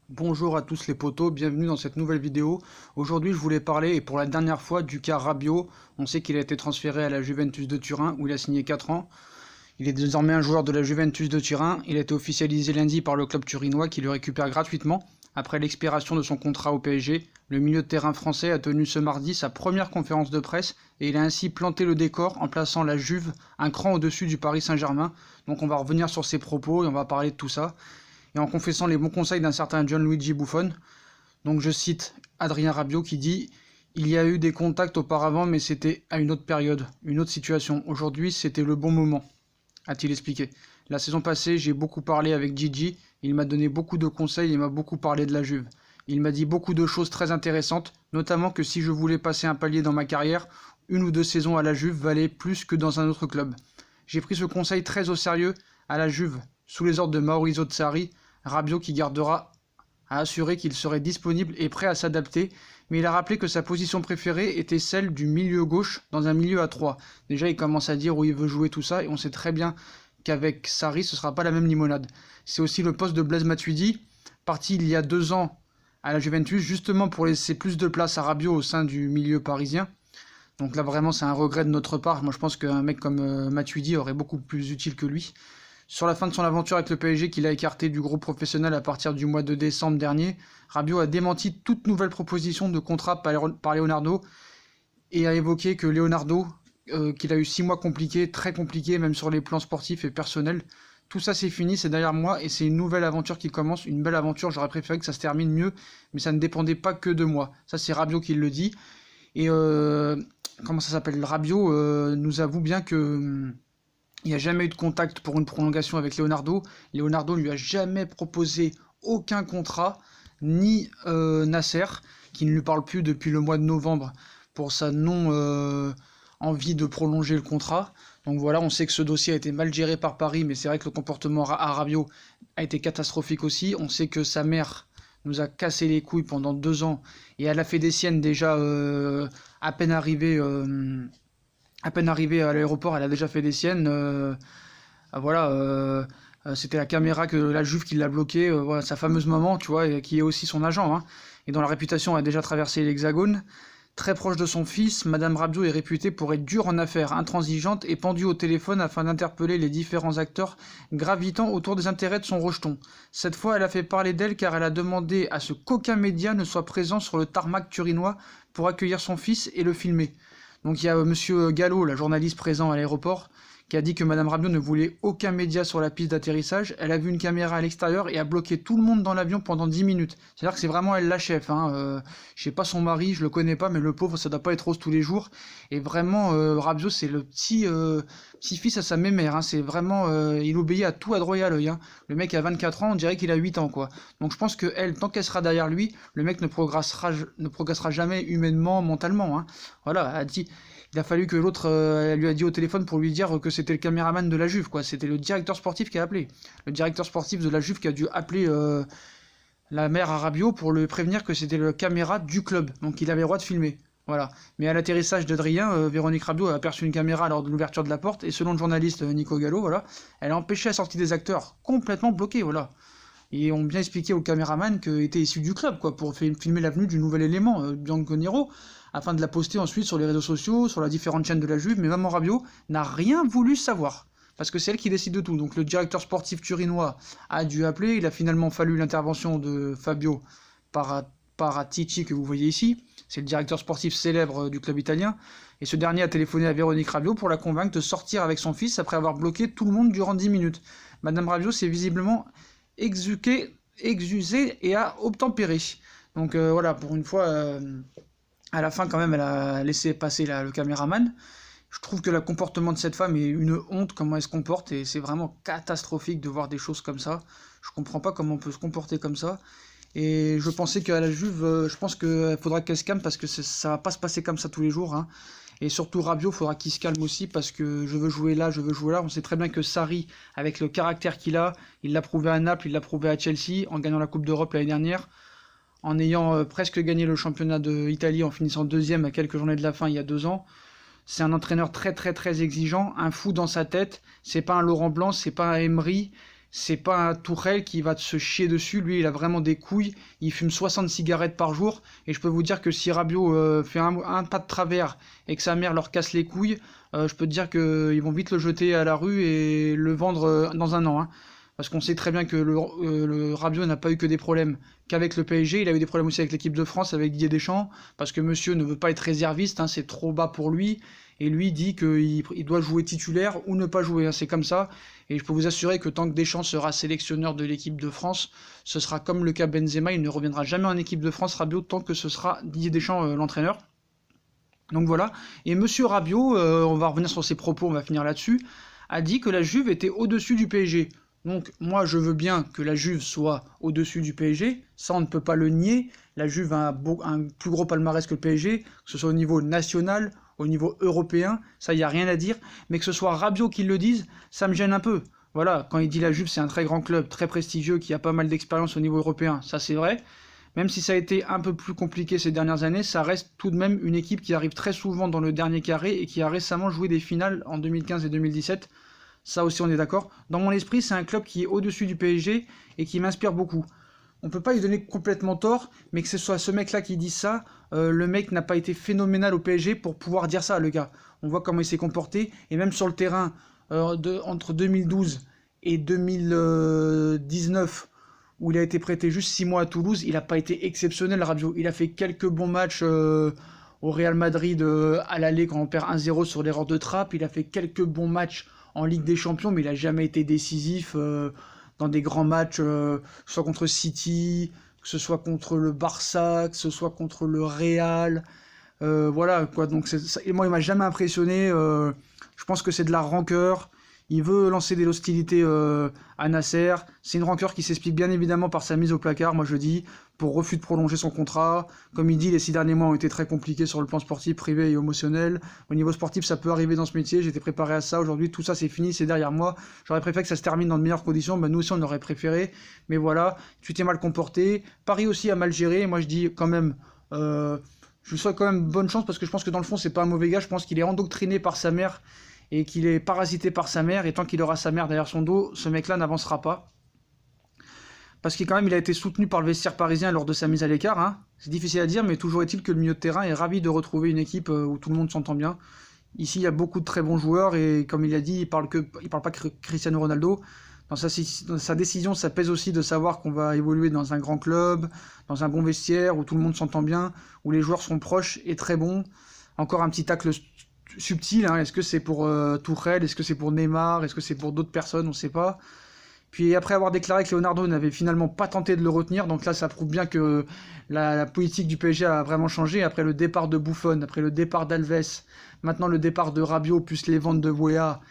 Bonjour à tous les potos, bienvenue dans cette nouvelle vidéo. Aujourd'hui je voulais parler, et pour la dernière fois, du cas Rabiot. On sait qu'il a été transféré à la Juventus de Turin où il a signé 4 ans. Il est désormais un joueur de la Juventus de Turin. Il a été officialisé lundi par le club turinois qui le récupère gratuitement. Après l'expiration de son contrat au PSG, le milieu de terrain français a tenu ce mardi sa première conférence de presse et il a ainsi planté le décor en plaçant la Juve un cran au-dessus du Paris Saint-Germain. Donc on va revenir sur ses propos et on va parler de tout ça et en confessant les bons conseils d'un certain Gianluigi Buffon. Donc je cite Adrien Rabiot qui dit: il y a eu des contacts auparavant, mais c'était à une autre période, une autre situation. Aujourd'hui, c'était le bon moment, a-t-il expliqué. La saison passée, j'ai beaucoup parlé avec Gigi, il m'a donné beaucoup de conseils et m'a beaucoup parlé de la Juve. Il m'a dit beaucoup de choses très intéressantes, notamment que si je voulais passer un palier dans ma carrière, 1 ou 2 saisons à la Juve valait plus que dans un autre club. J'ai pris ce conseil très au sérieux à la Juve, sous les ordres de Maurizio Sarri. Rabiot qui gardera a assuré qu'il serait disponible et prêt à s'adapter, mais il a rappelé que sa position préférée était celle du milieu gauche dans un milieu à 3. Déjà, il commence à dire où il veut jouer tout ça, et on sait très bien qu'avec Sarri, ce ne sera pas la même limonade. C'est aussi le poste de Blaise Matuidi, parti il y a 2 ans à la Juventus, justement pour laisser plus de place à Rabiot au sein du milieu parisien. Donc là, vraiment, c'est un regret de notre part. Moi, je pense qu'un mec comme Matuidi aurait beaucoup plus utile que lui. Sur la fin de son aventure avec le PSG, qu'il a écarté du groupe professionnel à partir du mois de décembre dernier, Rabiot a démenti toute nouvelle proposition de contrat par Leonardo et a évoqué que Leonardo, qu'il a eu 6 mois compliqués, très compliqués, même sur les plans sportifs et personnels. Tout ça c'est fini, c'est derrière moi et c'est une nouvelle aventure qui commence, une belle aventure. J'aurais préféré que ça se termine mieux, mais ça ne dépendait pas que de moi. Ça c'est Rabiot qui le dit. Et comment ça s'appelle, Rabiot nous avoue bien que il n'y a jamais eu de contact pour une prolongation avec Leonardo. Leonardo ne lui a jamais proposé aucun contrat, ni Nasser, qui ne lui parle plus depuis le mois de novembre pour sa non-envie de prolonger le contrat. Donc voilà, on sait que ce dossier a été mal géré par Paris, mais c'est vrai que le comportement à Rabiot a été catastrophique aussi. On sait que sa mère nous a cassé les couilles pendant 2 ans, et elle a fait des siennes déjà à peine arrivée. À peine arrivée à l'aéroport, elle a déjà fait des siennes. Voilà, c'était la caméra que la Juve qui l'a bloquée, voilà, sa fameuse maman, tu vois, et qui est aussi son agent, hein, et dont la réputation a déjà traversé l'Hexagone. Très proche de son fils, Madame Rabiot est réputée pour être dure en affaires, intransigeante et pendue au téléphone afin d'interpeller les différents acteurs gravitant autour des intérêts de son rejeton. Cette fois, elle a fait parler d'elle car elle a demandé à ce qu'aucun média ne soit présent sur le tarmac turinois pour accueillir son fils et le filmer. Donc il y a Monsieur Gallo, la journaliste présent à l'aéroport, qui a dit que Madame Rabiot ne voulait aucun média sur la piste d'atterrissage. Elle a vu une caméra à l'extérieur et a bloqué tout le monde dans l'avion pendant 10 minutes. C'est-à-dire que c'est vraiment elle la chef. Je sais pas son mari, je le connais pas, mais le pauvre, ça doit pas être rose tous les jours. Et vraiment, Rabiot, c'est le petit-fils à sa mémère. Hein. C'est vraiment, il obéit à tout à droit et à l'œil. Hein. Le mec a 24 ans, on dirait qu'il a 8 ans, quoi. Donc je pense que elle, tant qu'elle sera derrière lui, le mec ne progressera jamais humainement, mentalement. Hein. Voilà, elle a dit. Il a fallu que l'autre lui a dit au téléphone pour lui dire que c'était le caméraman de la Juve, quoi. C'était le directeur sportif qui a appelé. Le directeur sportif de la Juve qui a dû appeler la mère à Rabiot pour le prévenir que c'était le caméra du club. Donc il avait le droit de filmer. Voilà. Mais à l'atterrissage d'Adrien, Véronique Rabiot a aperçu une caméra lors de l'ouverture de la porte et selon le journaliste Nico Gallo, voilà, elle a empêché la sortie des acteurs, complètement bloqués, voilà. Et ont bien expliqué au caméraman qu'il était issu du club, quoi, pour filmer l'avenue du nouvel élément, Bianco Nero, afin de la poster ensuite sur les réseaux sociaux, sur les différentes chaînes de la Juve, mais Maman Rabiot n'a rien voulu savoir, parce que c'est elle qui décide de tout. Donc le directeur sportif turinois a dû appeler, il a finalement fallu l'intervention de Fabio Paratici, que vous voyez ici, c'est le directeur sportif célèbre du club italien, et ce dernier a téléphoné à Véronique Rabiot pour la convaincre de sortir avec son fils après avoir bloqué tout le monde durant 10 minutes. Madame Rabiot s'est visiblement exusée et a obtempéré. Donc voilà, pour une fois, à la fin quand même, elle a laissé passer le caméraman. Je trouve que le comportement de cette femme est une honte, comment elle se comporte, et c'est vraiment catastrophique de voir des choses comme ça. Je comprends pas comment on peut se comporter comme ça. Et je pensais qu'à la Juve, je pense qu'il faudra qu'elle se calme parce que ça va pas se passer comme ça tous les jours. Hein. Et surtout Rabiot, il faudra qu'il se calme aussi parce que je veux jouer là, je veux jouer là. On sait très bien que Sarri, avec le caractère qu'il a, il l'a prouvé à Naples, il l'a prouvé à Chelsea, en gagnant la Coupe d'Europe l'année dernière, en ayant presque gagné le championnat d'Italie en finissant deuxième à quelques journées de la fin il y a 2 ans. C'est un entraîneur très très très exigeant, un fou dans sa tête. C'est pas un Laurent Blanc, c'est pas un Emery. C'est pas un Tourelle qui va se chier dessus. Lui, il a vraiment des couilles. Il fume 60 cigarettes par jour. Et je peux vous dire que si Rabiot fait un pas de travers et que sa mère leur casse les couilles, je peux te dire qu'ils vont vite le jeter à la rue et le vendre dans un an. Hein. Parce qu'on sait très bien que le Rabiot n'a pas eu que des problèmes qu'avec le PSG. Il a eu des problèmes aussi avec l'équipe de France, avec Didier Deschamps. Parce que monsieur ne veut pas être réserviste. Hein, c'est trop bas pour lui. Et lui dit qu'il doit jouer titulaire ou ne pas jouer. Hein, c'est comme ça. Et je peux vous assurer que tant que Deschamps sera sélectionneur de l'équipe de France, ce sera comme le cas Benzema, il ne reviendra jamais en équipe de France, Rabiot, tant que ce sera Didier Deschamps l'entraîneur. Donc voilà. Et monsieur Rabiot, on va revenir sur ses propos, on va finir là-dessus, a dit que la Juve était au-dessus du PSG. Donc moi je veux bien que la Juve soit au-dessus du PSG, ça on ne peut pas le nier. La Juve a un plus gros palmarès que le PSG, que ce soit au niveau national, au niveau européen, ça y a rien à dire. Mais que ce soit Rabiot qui le dise, ça me gêne un peu. Voilà, quand il dit la Juve c'est un très grand club, très prestigieux, qui a pas mal d'expérience au niveau européen, ça c'est vrai. Même si ça a été un peu plus compliqué ces dernières années, ça reste tout de même une équipe qui arrive très souvent dans le dernier carré et qui a récemment joué des finales en 2015 et 2017. Ça aussi on est d'accord. Dans mon esprit, c'est un club qui est au-dessus du PSG et qui m'inspire beaucoup. On peut pas lui donner complètement tort, mais que ce soit ce mec-là qui dit ça, le mec n'a pas été phénoménal au PSG pour pouvoir dire ça, le gars. On voit comment il s'est comporté, et même sur le terrain, entre 2012 et 2019, où il a été prêté juste 6 mois à Toulouse, il n'a pas été exceptionnel, Rabiot. Il a fait quelques bons matchs au Real Madrid à l'aller quand on perd 1-0 sur l'erreur de Trapp. Il a fait quelques bons matchs en Ligue des Champions, mais il n'a jamais été décisif dans des grands matchs, que ce soit contre City, que ce soit contre le Barça, que ce soit contre le Real. Voilà, quoi. Donc, moi, il m'a jamais impressionné. Je pense que c'est de la rancœur. Il veut lancer des hostilités à Nasser. C'est une rancœur qui s'explique bien évidemment par sa mise au placard, moi je dis, pour refus de prolonger son contrat. Comme il dit, les 6 derniers mois ont été très compliqués sur le plan sportif, privé et émotionnel. Au niveau sportif, ça peut arriver dans ce métier. J'étais préparé à ça. Aujourd'hui, tout ça c'est fini, c'est derrière moi. J'aurais préféré que ça se termine dans de meilleures conditions. Ben, nous aussi, on aurait préféré. Mais voilà, tu t'es mal comporté. Paris aussi a mal géré. Moi je dis quand même... je lui souhaite quand même bonne chance parce que je pense que dans le fond, c'est pas un mauvais gars. Je pense qu'il est endoctriné par sa mère et qu'il est parasité par sa mère, et tant qu'il aura sa mère derrière son dos, ce mec-là n'avancera pas. Parce qu'il quand même, il a été soutenu par le vestiaire parisien lors de sa mise à l'écart. Hein. C'est difficile à dire, mais toujours est-il que le milieu de terrain est ravi de retrouver une équipe où tout le monde s'entend bien. Ici, il y a beaucoup de très bons joueurs, et comme il a dit, il parle pas que Cristiano Ronaldo. Dans sa décision, ça pèse aussi de savoir qu'on va évoluer dans un grand club, dans un bon vestiaire, où tout le monde s'entend bien, où les joueurs sont proches et très bons. Encore un petit tacle subtil, hein. Est-ce que c'est pour Tourelle, est-ce que c'est pour Neymar, est-ce que c'est pour d'autres personnes, on ne sait pas. Puis après avoir déclaré que Leonardo n'avait finalement pas tenté de le retenir, donc là ça prouve bien que la politique du PSG a vraiment changé. Après le départ de Buffon, après le départ d'Alves, maintenant le départ de Rabiot, plus les ventes de Weah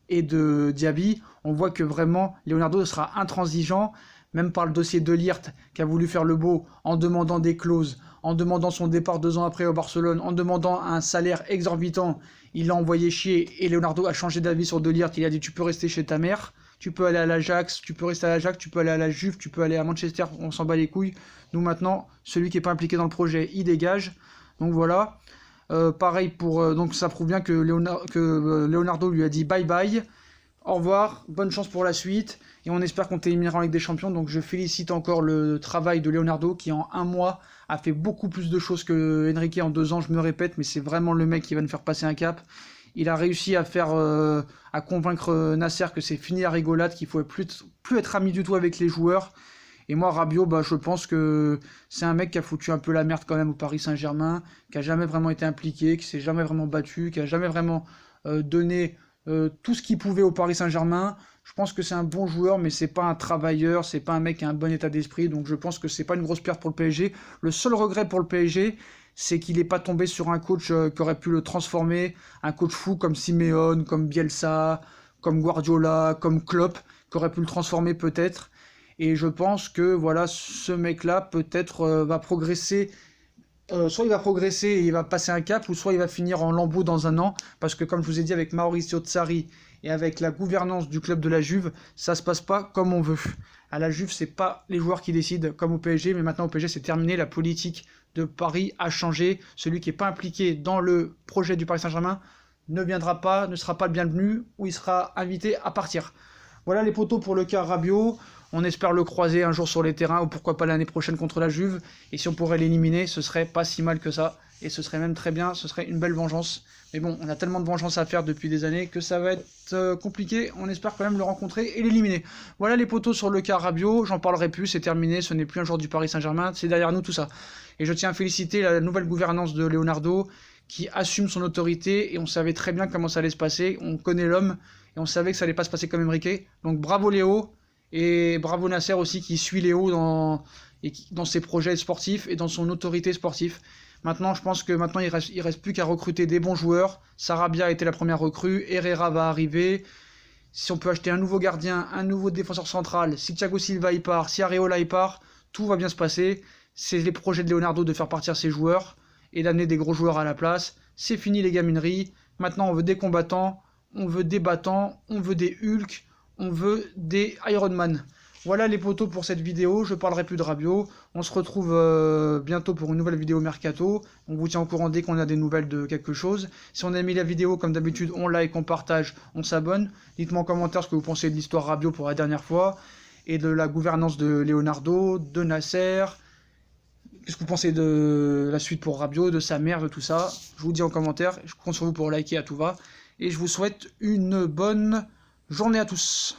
et de Diaby, on voit que vraiment Leonardo sera intransigeant, même par le dossier de Ligt qui a voulu faire le beau en demandant des clauses, en demandant son départ 2 ans après au Barcelone, en demandant un salaire exorbitant. Il l'a envoyé chier et Leonardo a changé d'avis sur De Ligt. Il a dit tu peux rester chez ta mère, tu peux aller à l'Ajax, tu peux rester à l'Ajax, tu peux aller à la Juve, tu peux aller à Manchester, on s'en bat les couilles. Nous maintenant, celui qui n'est pas impliqué dans le projet, il dégage. Donc voilà. Pareil pour... donc ça prouve bien que Leonardo lui a dit bye bye. Au revoir, bonne chance pour la suite, et on espère qu'on t'éliminera en Ligue des Champions. Donc je félicite encore le travail de Leonardo qui en 1 mois a fait beaucoup plus de choses que Enrique en 2 ans, je me répète, mais c'est vraiment le mec qui va nous faire passer un cap. Il a réussi à convaincre Nasser que c'est fini la rigolade, qu'il ne faut plus être ami du tout avec les joueurs. Et moi, Rabiot, je pense que c'est un mec qui a foutu un peu la merde quand même au Paris Saint-Germain, qui a jamais vraiment été impliqué, qui s'est jamais vraiment battu, qui a jamais vraiment donné tout ce qu'il pouvait au Paris Saint-Germain. Je pense que c'est un bon joueur, mais c'est pas un travailleur, c'est pas un mec qui a un bon état d'esprit, donc je pense que c'est pas une grosse perte pour le PSG. Le seul regret pour le PSG, c'est qu'il n'est pas tombé sur un coach qui aurait pu le transformer, un coach fou comme Simeone, comme Bielsa, comme Guardiola, comme Klopp, qui aurait pu le transformer peut-être. Et je pense que voilà, ce mec-là peut-être va progresser. Soit il va progresser et il va passer un cap, ou soit il va finir en lambeau dans un an, parce que comme je vous ai dit, avec Maurizio Sarri et avec la gouvernance du club de la Juve, ça se passe pas comme on veut. À la Juve, c'est pas les joueurs qui décident comme au PSG, mais maintenant au PSG c'est terminé, la politique de Paris a changé. Celui qui n'est pas impliqué dans le projet du Paris Saint-Germain ne sera pas le bienvenu, ou il sera invité à partir. Voilà les potos pour le cas Rabiot. On espère le croiser un jour sur les terrains ou pourquoi pas l'année prochaine contre la Juve. Et si on pourrait l'éliminer, ce serait pas si mal que ça. Et ce serait même très bien, ce serait une belle vengeance. Mais bon, on a tellement de vengeance à faire depuis des années que ça va être compliqué. On espère quand même le rencontrer et l'éliminer. Voilà les potos sur le cas Rabiot. J'en parlerai plus, c'est terminé. Ce n'est plus un joueur du Paris Saint-Germain. C'est derrière nous tout ça. Et je tiens à féliciter la nouvelle gouvernance de Leonardo qui assume son autorité. Et on savait très bien comment ça allait se passer. On connaît l'homme et on savait que ça allait pas se passer comme Enrique. Donc bravo Léo. Et bravo Nasser aussi qui suit Léo dans ses projets sportifs et dans son autorité sportive. Maintenant, je pense que maintenant il reste plus qu'à recruter des bons joueurs. Sarabia a été la première recrue, Herrera va arriver. Si on peut acheter un nouveau gardien, un nouveau défenseur central, si Thiago Silva y part, si Areola y part, tout va bien se passer. C'est les projets de Leonardo de faire partir ses joueurs et d'amener des gros joueurs à la place. C'est fini les gamineries. Maintenant, on veut des combattants, on veut des battants, on veut des Hulk, on veut des Iron Man. Voilà les potos pour cette vidéo, je parlerai plus de Rabiot. On se retrouve bientôt pour une nouvelle vidéo Mercato. On vous tient au courant dès qu'on a des nouvelles de quelque chose. Si on a aimé la vidéo, comme d'habitude, on like, on partage, on s'abonne. Dites-moi en commentaire ce que vous pensez de l'histoire Rabiot pour la dernière fois. Et de la gouvernance de Leonardo, de Nasser. Qu'est-ce que vous pensez de la suite pour Rabiot, de sa mère, de tout ça? Je vous dis en commentaire, je compte sur vous pour liker à tout va. Et je vous souhaite une bonne journée à tous.